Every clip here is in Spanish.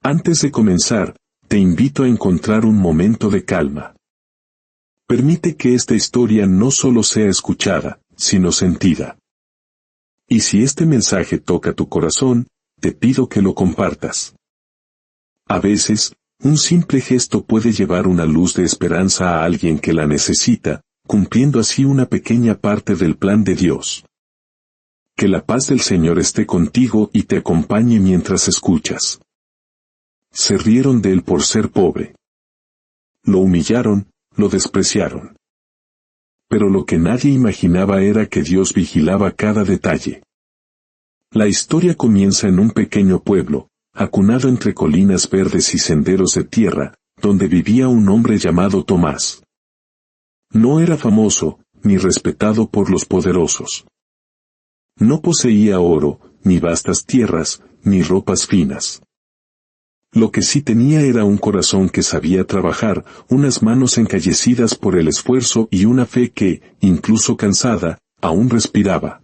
Antes de comenzar, te invito a encontrar un momento de calma. Permite que esta historia no solo sea escuchada, sino sentida. Y si este mensaje toca tu corazón, te pido que lo compartas. A veces, un simple gesto puede llevar una luz de esperanza a alguien que la necesita, cumpliendo así una pequeña parte del plan de Dios. Que la paz del Señor esté contigo y te acompañe mientras escuchas. Se rieron de él por ser pobre. Lo humillaron, lo despreciaron. Pero lo que nadie imaginaba era que Dios vigilaba cada detalle. La historia comienza en un pequeño pueblo, acunado entre colinas verdes y senderos de tierra, donde vivía un hombre llamado Tomás. No era famoso, ni respetado por los poderosos. No poseía oro, ni vastas tierras, ni ropas finas. Lo que sí tenía era un corazón que sabía trabajar, unas manos encallecidas por el esfuerzo y una fe que, incluso cansada, aún respiraba.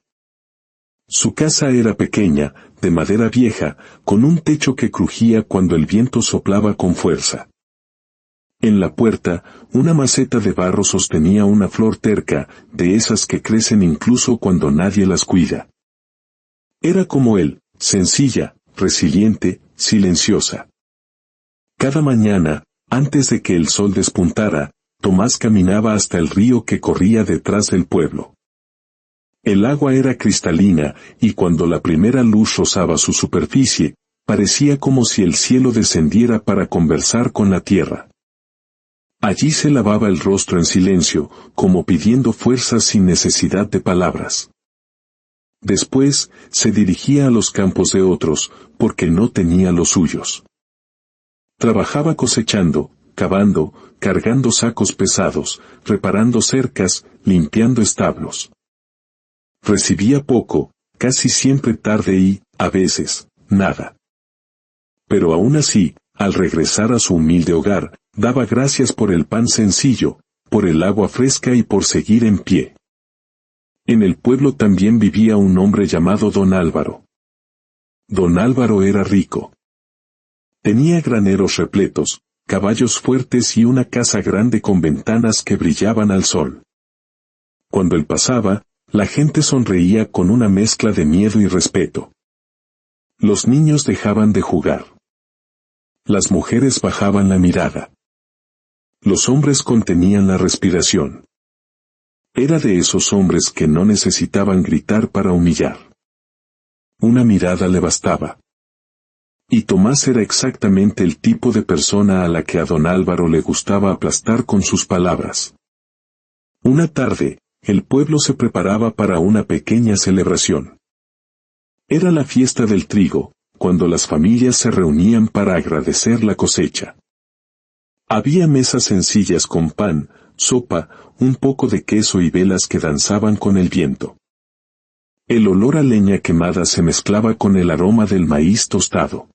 Su casa era pequeña, de madera vieja, con un techo que crujía cuando el viento soplaba con fuerza. En la puerta, una maceta de barro sostenía una flor terca, de esas que crecen incluso cuando nadie las cuida. Era como él, sencilla, resiliente, silenciosa. Cada mañana, antes de que el sol despuntara, Tomás caminaba hasta el río que corría detrás del pueblo. El agua era cristalina, y cuando la primera luz rozaba su superficie, parecía como si el cielo descendiera para conversar con la tierra. Allí se lavaba el rostro en silencio, como pidiendo fuerzas sin necesidad de palabras. Después, se dirigía a los campos de otros, porque no tenía los suyos. Trabajaba cosechando, cavando, cargando sacos pesados, reparando cercas, limpiando establos. Recibía poco, casi siempre tarde y, a veces, nada. Pero aún así, al regresar a su humilde hogar, daba gracias por el pan sencillo, por el agua fresca y por seguir en pie. En el pueblo también vivía un hombre llamado Don Álvaro. Don Álvaro era rico. Tenía graneros repletos, caballos fuertes y una casa grande con ventanas que brillaban al sol. Cuando él pasaba, la gente sonreía con una mezcla de miedo y respeto. Los niños dejaban de jugar. Las mujeres bajaban la mirada. Los hombres contenían la respiración. Era de esos hombres que no necesitaban gritar para humillar. Una mirada le bastaba. Y Tomás era exactamente el tipo de persona a la que a don Álvaro le gustaba aplastar con sus palabras. Una tarde, el pueblo se preparaba para una pequeña celebración. Era la fiesta del trigo, cuando las familias se reunían para agradecer la cosecha. Había mesas sencillas con pan, sopa, un poco de queso y velas que danzaban con el viento. El olor a leña quemada se mezclaba con el aroma del maíz tostado.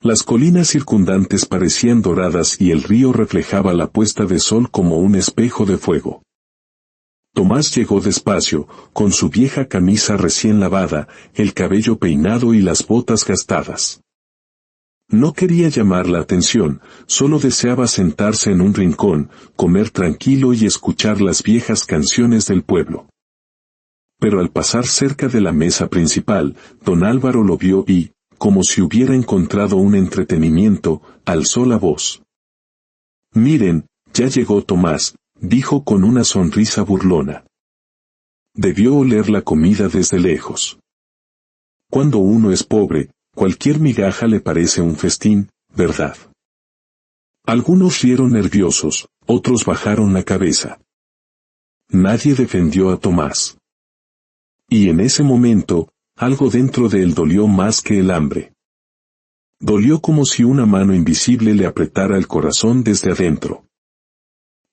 Las colinas circundantes parecían doradas y el río reflejaba la puesta de sol como un espejo de fuego. Tomás llegó despacio, con su vieja camisa recién lavada, el cabello peinado y las botas gastadas. No quería llamar la atención, solo deseaba sentarse en un rincón, comer tranquilo y escuchar las viejas canciones del pueblo. Pero al pasar cerca de la mesa principal, don Álvaro lo vio y, como si hubiera encontrado un entretenimiento, alzó la voz. «Miren, ya llegó Tomás», dijo con una sonrisa burlona. Debió oler la comida desde lejos. Cuando uno es pobre, cualquier migaja le parece un festín, ¿verdad? Algunos rieron nerviosos, otros bajaron la cabeza. Nadie defendió a Tomás. Y en ese momento, algo dentro de él dolió más que el hambre. Dolió como si una mano invisible le apretara el corazón desde adentro.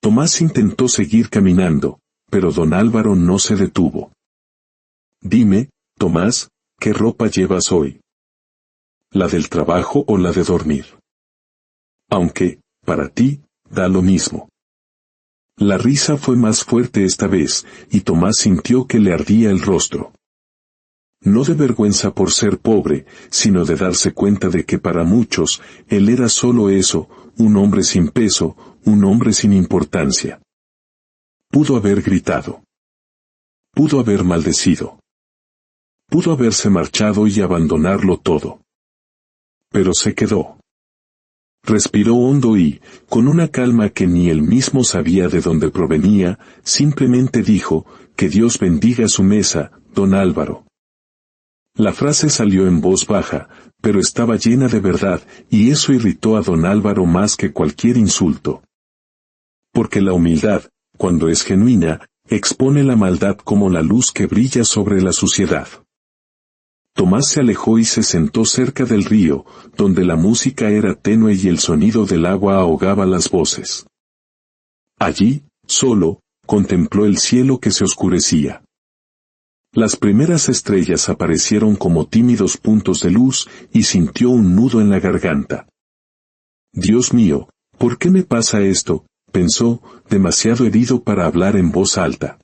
Tomás intentó seguir caminando, pero don Álvaro no se detuvo. «Dime, Tomás, ¿qué ropa llevas hoy? ¿La del trabajo o la de dormir? Aunque, para ti, da lo mismo». La risa fue más fuerte esta vez, y Tomás sintió que le ardía el rostro. No de vergüenza por ser pobre, sino de darse cuenta de que para muchos, él era solo eso, un hombre sin peso, un hombre sin importancia. Pudo haber gritado. Pudo haber maldecido. Pudo haberse marchado y abandonarlo todo. Pero se quedó. Respiró hondo y, con una calma que ni él mismo sabía de dónde provenía, simplemente dijo, «Que Dios bendiga su mesa, don Álvaro». La frase salió en voz baja, pero estaba llena de verdad, y eso irritó a don Álvaro más que cualquier insulto. Porque la humildad, cuando es genuina, expone la maldad como la luz que brilla sobre la suciedad. Tomás se alejó y se sentó cerca del río, donde la música era tenue y el sonido del agua ahogaba las voces. Allí, solo, contempló el cielo que se oscurecía. Las primeras estrellas aparecieron como tímidos puntos de luz y sintió un nudo en la garganta. Dios mío, ¿por qué me pasa esto?, pensó, demasiado herido para hablar en voz alta.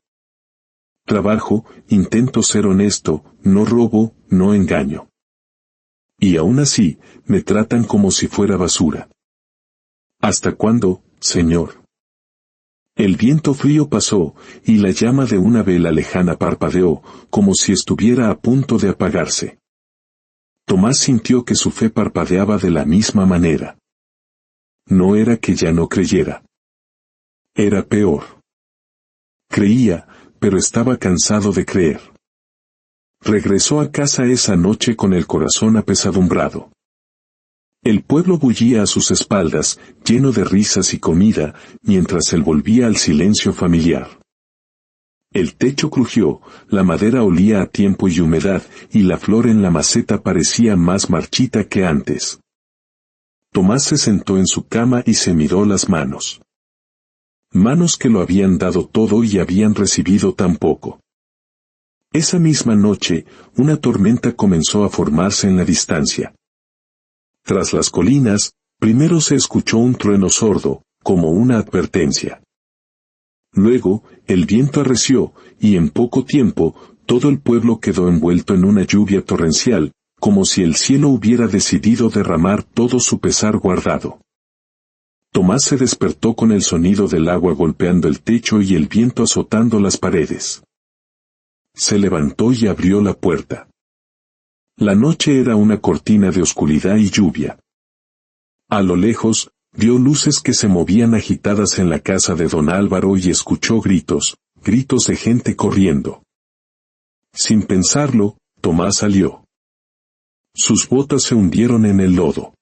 Trabajo, intento ser honesto, no robo, no engaño. Y aún así, me tratan como si fuera basura. ¿Hasta cuándo, Señor? El viento frío pasó, y la llama de una vela lejana parpadeó, como si estuviera a punto de apagarse. Tomás sintió que su fe parpadeaba de la misma manera. No era que ya no creyera. Era peor. Creía, pero estaba cansado de creer. Regresó a casa esa noche con el corazón apesadumbrado. El pueblo bullía a sus espaldas, lleno de risas y comida, mientras él volvía al silencio familiar. El techo crujió, la madera olía a tiempo y humedad, y la flor en la maceta parecía más marchita que antes. Tomás se sentó en su cama y se miró las manos. Manos que lo habían dado todo y habían recibido tan poco. Esa misma noche, una tormenta comenzó a formarse en la distancia. Tras las colinas, primero se escuchó un trueno sordo, como una advertencia. Luego, el viento arreció, y en poco tiempo, todo el pueblo quedó envuelto en una lluvia torrencial, como si el cielo hubiera decidido derramar todo su pesar guardado. Tomás se despertó con el sonido del agua golpeando el techo y el viento azotando las paredes. Se levantó y abrió la puerta. La noche era una cortina de oscuridad y lluvia. A lo lejos, vio luces que se movían agitadas en la casa de don Álvaro y escuchó gritos de gente corriendo. Sin pensarlo, Tomás salió. Sus botas se hundieron en el lodo.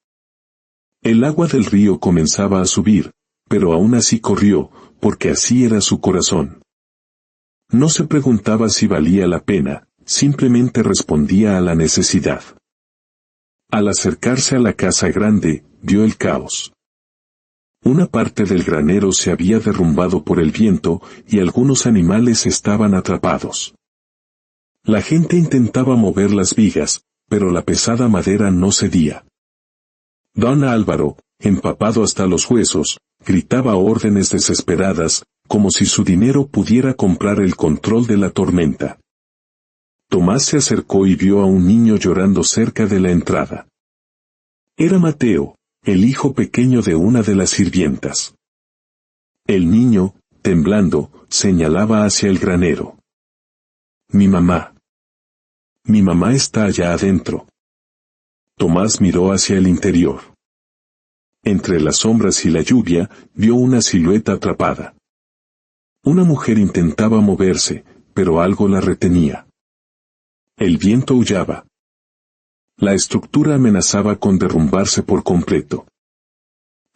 El agua del río comenzaba a subir, pero aún así corrió, porque así era su corazón. No se preguntaba si valía la pena, simplemente respondía a la necesidad. Al acercarse a la casa grande, vio el caos. Una parte del granero se había derrumbado por el viento y algunos animales estaban atrapados. La gente intentaba mover las vigas, pero la pesada madera no cedía. Don Álvaro, empapado hasta los huesos, gritaba órdenes desesperadas, como si su dinero pudiera comprar el control de la tormenta. Tomás se acercó y vio a un niño llorando cerca de la entrada. Era Mateo, el hijo pequeño de una de las sirvientas. El niño, temblando, señalaba hacia el granero. «Mi mamá. Mi mamá está allá adentro». Tomás miró hacia el interior. Entre las sombras y la lluvia, vio una silueta atrapada. Una mujer intentaba moverse, pero algo la retenía. El viento aullaba. La estructura amenazaba con derrumbarse por completo.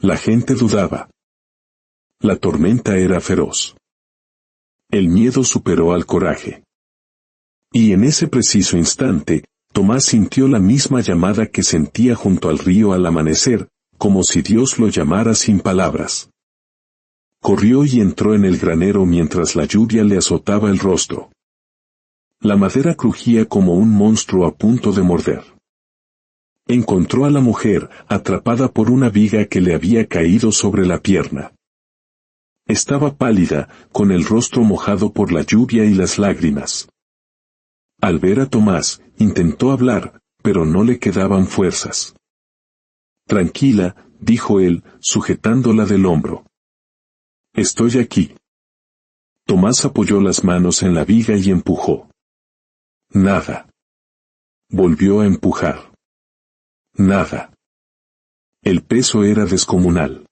La gente dudaba. La tormenta era feroz. El miedo superó al coraje. Y en ese preciso instante, Tomás sintió la misma llamada que sentía junto al río al amanecer, como si Dios lo llamara sin palabras. Corrió y entró en el granero mientras la lluvia le azotaba el rostro. La madera crujía como un monstruo a punto de morder. Encontró a la mujer, atrapada por una viga que le había caído sobre la pierna. Estaba pálida, con el rostro mojado por la lluvia y las lágrimas. Al ver a Tomás, intentó hablar, pero no le quedaban fuerzas. Tranquila, dijo él, sujetándola del hombro. Estoy aquí. Tomás apoyó las manos en la viga y empujó. Nada. Volvió a empujar. Nada. El peso era descomunal.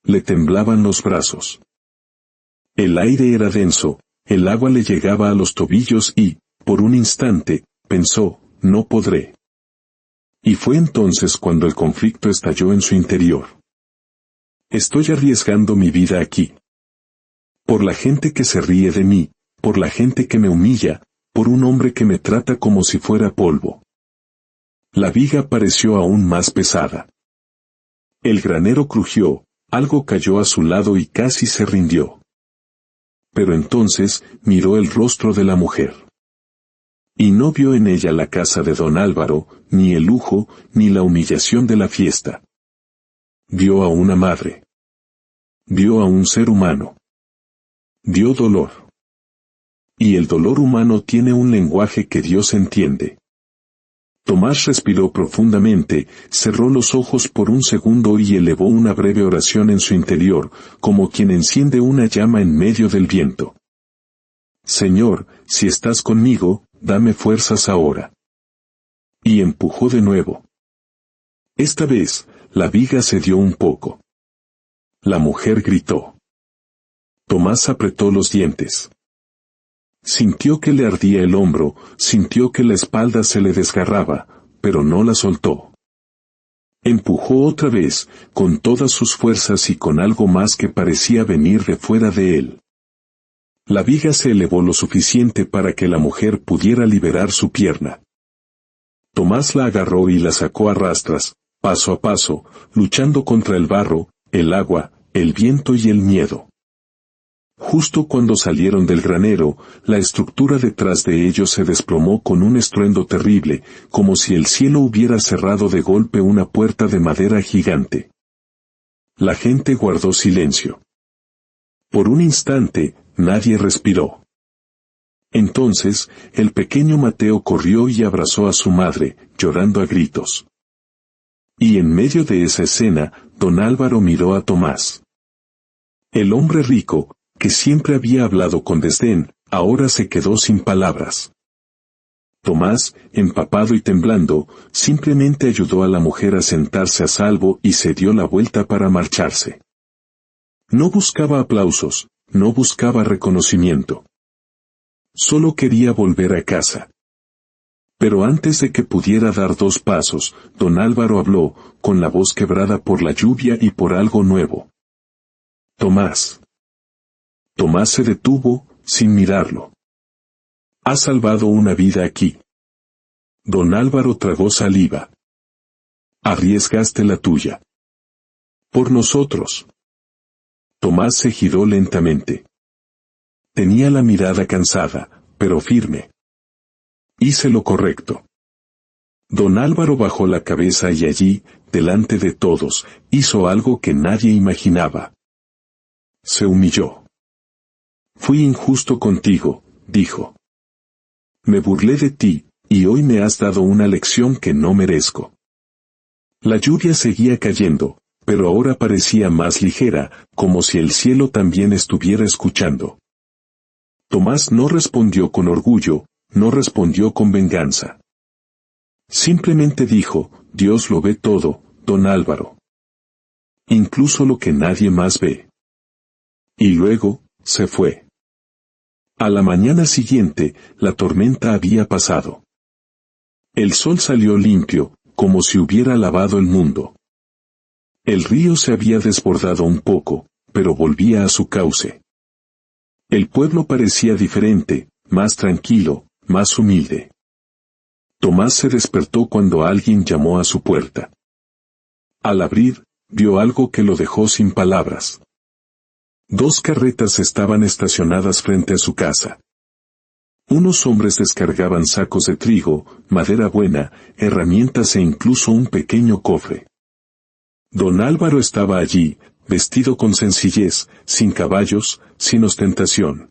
Le temblaban los brazos. El aire era denso, el agua le llegaba a los tobillos y, por un instante, pensó, no podré. Y fue entonces cuando el conflicto estalló en su interior. Estoy arriesgando mi vida aquí. Por la gente que se ríe de mí, por la gente que me humilla, por un hombre que me trata como si fuera polvo. La viga pareció aún más pesada. El granero crujió, algo cayó a su lado y casi se rindió. Pero entonces miró el rostro de la mujer. Y no vio en ella la casa de don Álvaro, ni el lujo, ni la humillación de la fiesta. Vio a una madre. Vio a un ser humano. Vio dolor. Y el dolor humano tiene un lenguaje que Dios entiende. Tomás respiró profundamente, cerró los ojos por un segundo y elevó una breve oración en su interior, como quien enciende una llama en medio del viento. Señor, si estás conmigo, dame fuerzas ahora. Y empujó de nuevo. Esta vez, la viga cedió un poco. La mujer gritó. Tomás apretó los dientes. Sintió que le ardía el hombro, sintió que la espalda se le desgarraba, pero no la soltó. Empujó otra vez, con todas sus fuerzas y con algo más que parecía venir de fuera de él. La viga se elevó lo suficiente para que la mujer pudiera liberar su pierna. Tomás la agarró y la sacó a rastras, paso a paso, luchando contra el barro, el agua, el viento y el miedo. Justo cuando salieron del granero, la estructura detrás de ellos se desplomó con un estruendo terrible, como si el cielo hubiera cerrado de golpe una puerta de madera gigante. La gente guardó silencio. Por un instante, nadie respiró. Entonces, el pequeño Mateo corrió y abrazó a su madre, llorando a gritos. Y en medio de esa escena, don Álvaro miró a Tomás. El hombre rico, que siempre había hablado con desdén, ahora se quedó sin palabras. Tomás, empapado y temblando, simplemente ayudó a la mujer a sentarse a salvo y se dio la vuelta para marcharse. No buscaba aplausos, no buscaba reconocimiento. Solo quería volver a casa. Pero antes de que pudiera dar 2 pasos, don Álvaro habló, con la voz quebrada por la lluvia y por algo nuevo. Tomás. Tomás se detuvo, sin mirarlo. Has salvado una vida aquí. Don Álvaro tragó saliva. Arriesgaste la tuya. Por nosotros. Tomás se giró lentamente. Tenía la mirada cansada, pero firme. Hice lo correcto. Don Álvaro bajó la cabeza y allí, delante de todos, hizo algo que nadie imaginaba. Se humilló. Fui injusto contigo, dijo. Me burlé de ti, y hoy me has dado una lección que no merezco. La lluvia seguía cayendo, pero ahora parecía más ligera, como si el cielo también estuviera escuchando. Tomás no respondió con orgullo, no respondió con venganza. Simplemente dijo, Dios lo ve todo, don Álvaro. Incluso lo que nadie más ve. Y luego, se fue. A la mañana siguiente, la tormenta había pasado. El sol salió limpio, como si hubiera lavado el mundo. El río se había desbordado un poco, pero volvía a su cauce. El pueblo parecía diferente, más tranquilo, más humilde. Tomás se despertó cuando alguien llamó a su puerta. Al abrir, vio algo que lo dejó sin palabras. 2 carretas estaban estacionadas frente a su casa. Unos hombres descargaban sacos de trigo, madera buena, herramientas e incluso un pequeño cofre. Don Álvaro estaba allí, vestido con sencillez, sin caballos, sin ostentación.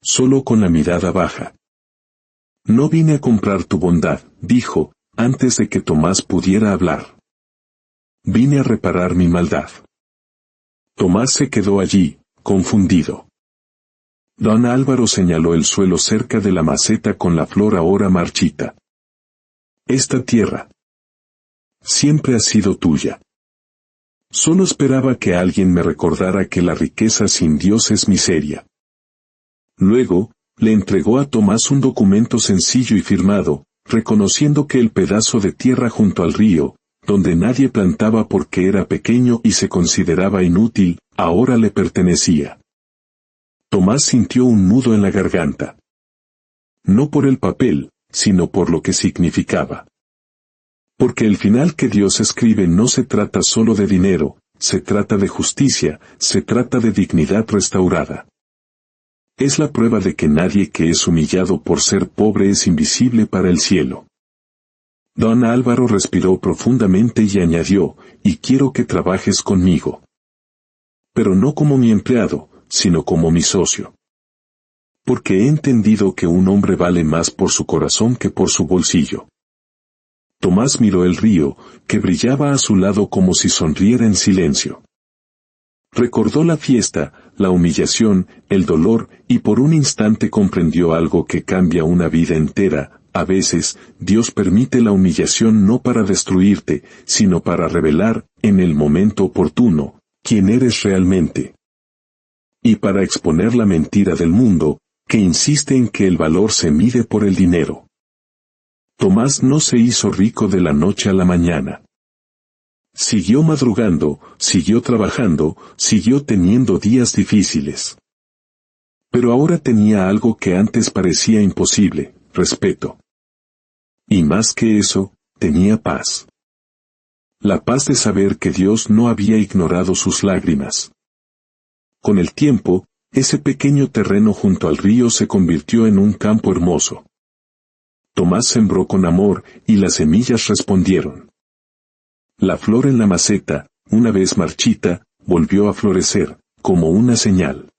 Solo con la mirada baja. No vine a comprar tu bondad, dijo, antes de que Tomás pudiera hablar. Vine a reparar mi maldad. Tomás se quedó allí, confundido. Don Álvaro señaló el suelo cerca de la maceta con la flor ahora marchita. Esta tierra siempre ha sido tuya. Solo esperaba que alguien me recordara que la riqueza sin Dios es miseria. Luego, le entregó a Tomás un documento sencillo y firmado, reconociendo que el pedazo de tierra junto al río, donde nadie plantaba porque era pequeño y se consideraba inútil, ahora le pertenecía. Tomás sintió un nudo en la garganta. No por el papel, sino por lo que significaba. Porque el final que Dios escribe no se trata solo de dinero, se trata de justicia, se trata de dignidad restaurada. Es la prueba de que nadie que es humillado por ser pobre es invisible para el cielo. Don Álvaro respiró profundamente y añadió, y quiero que trabajes conmigo. Pero no como mi empleado, sino como mi socio. Porque he entendido que un hombre vale más por su corazón que por su bolsillo. Tomás miró el río, que brillaba a su lado como si sonriera en silencio. Recordó la fiesta, la humillación, el dolor, y por un instante comprendió algo que cambia una vida entera. A veces, Dios permite la humillación no para destruirte, sino para revelar, en el momento oportuno, quién eres realmente. Y para exponer la mentira del mundo, que insiste en que el valor se mide por el dinero. Tomás no se hizo rico de la noche a la mañana. Siguió madrugando, siguió trabajando, siguió teniendo días difíciles. Pero ahora tenía algo que antes parecía imposible, respeto. Y más que eso, tenía paz. La paz de saber que Dios no había ignorado sus lágrimas. Con el tiempo, ese pequeño terreno junto al río se convirtió en un campo hermoso. Tomás sembró con amor, y las semillas respondieron. La flor en la maceta, una vez marchita, volvió a florecer, como una señal.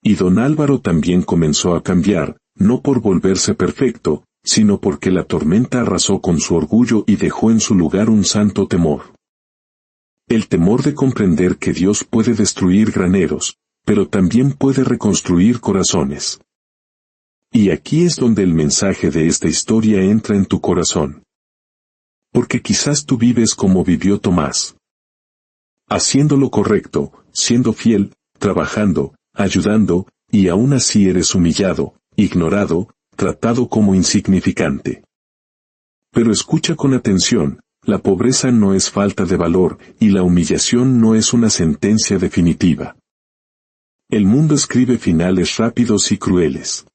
Y don Álvaro también comenzó a cambiar, no por volverse perfecto, sino porque la tormenta arrasó con su orgullo y dejó en su lugar un santo temor. El temor de comprender que Dios puede destruir graneros, pero también puede reconstruir corazones. Y aquí es donde el mensaje de esta historia entra en tu corazón. Porque quizás tú vives como vivió Tomás. Haciendo lo correcto, siendo fiel, trabajando, ayudando, y aún así eres humillado, ignorado, tratado como insignificante. Pero escucha con atención, la pobreza no es falta de valor, y la humillación no es una sentencia definitiva. El mundo escribe finales rápidos y crueles.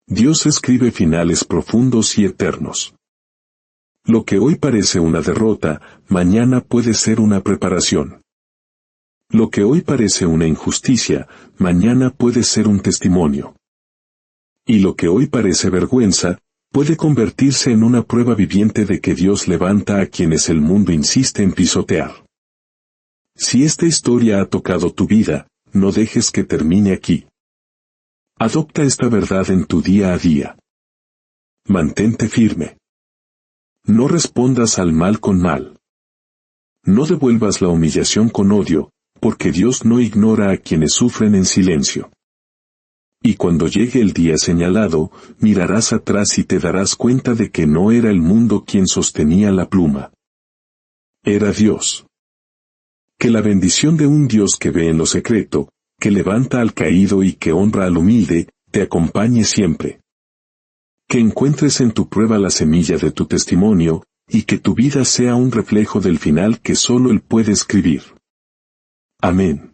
Dios escribe finales profundos y eternos. Lo que hoy parece una derrota, mañana puede ser una preparación. Lo que hoy parece una injusticia, mañana puede ser un testimonio. Y lo que hoy parece vergüenza, puede convertirse en una prueba viviente de que Dios levanta a quienes el mundo insiste en pisotear. Si esta historia ha tocado tu vida, no dejes que termine aquí. Adopta esta verdad en tu día a día. Mantente firme. No respondas al mal con mal. No devuelvas la humillación con odio, porque Dios no ignora a quienes sufren en silencio. Y cuando llegue el día señalado, mirarás atrás y te darás cuenta de que no era el mundo quien sostenía la pluma. Era Dios. Que la bendición de un Dios que ve en lo secreto, que levanta al caído y que honra al humilde, te acompañe siempre. Que encuentres en tu prueba la semilla de tu testimonio, y que tu vida sea un reflejo del final que solo Él puede escribir. Amén.